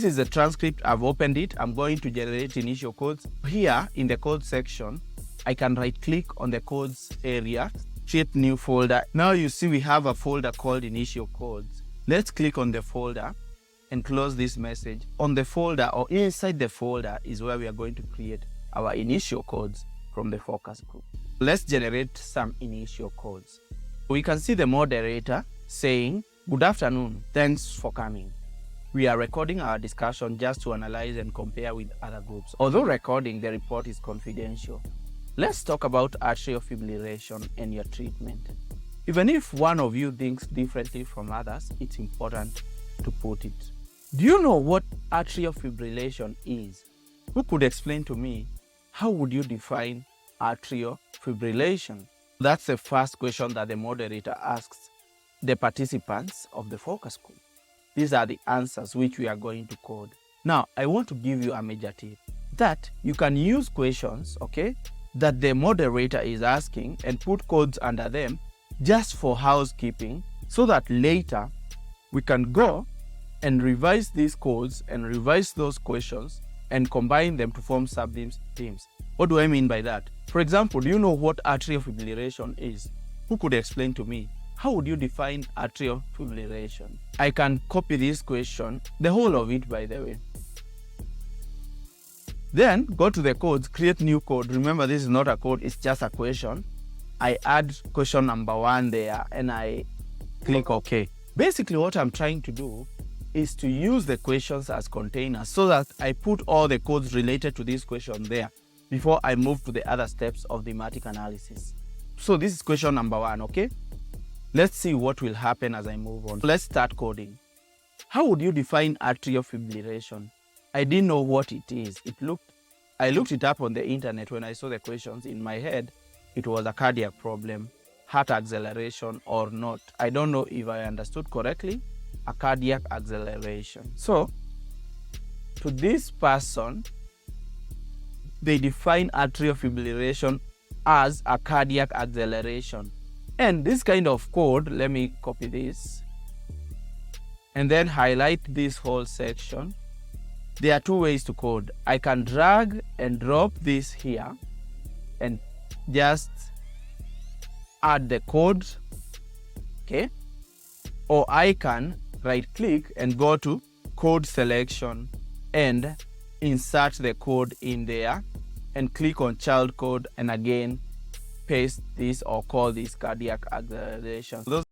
This is the transcript. I've opened it. I'm going to generate initial codes. Here in the code section, I can right click on the codes area, create new folder. Now you see we have a folder called initial codes. Let's click on the folder and close this message. On the folder or inside the folder is where we are going to create our initial codes from the focus group. Let's generate some initial codes. We can see the moderator saying, "Good afternoon, thanks for coming. We are recording our discussion just to analyze and compare with other groups. Although recording, the report is confidential. Let's talk about atrial fibrillation and your treatment. Even if one of you thinks differently from others, it's important to put it. Do you know what atrial fibrillation is? Who could explain to me? How would you define atrial fibrillation?" That's the first question that the moderator asks the participants of the focus group. These are the answers which we are going to code. Now, I want to give you a major tip that you can use questions, okay, that the moderator is asking and put codes under them just for housekeeping so that later we can go and revise these codes and revise those questions and combine them to form sub-themes. What do I mean by that? For example, do you know what atrial fibrillation is? Who could explain to me? How would you define atrial fibrillation? I can copy this question, the whole of it by the way. Then go to the codes, create new code. Remember, this is not a code, it's just a question. I add question number 1 there and I click OK. Basically what I'm trying to do is to use the questions as containers so that I put all the codes related to this question there before I move to the other steps of thematic analysis. So this is question number 1, okay? Let's see what will happen as I move on. Let's start coding. How would you define atrial fibrillation? I didn't know what it is. I looked it up on the internet when I saw the questions. In my head, it was a cardiac problem, heart acceleration or not. I don't know if I understood correctly, a cardiac acceleration. So, to this person, they define atrial fibrillation as a cardiac acceleration. And this kind of code, let me copy this and then highlight this whole section. There are 2 ways to code. I can drag and drop this here and just add the code, okay? Or I can right click and go to code selection and insert the code in there and click on child code and again paste this or call this cardiac acceleration.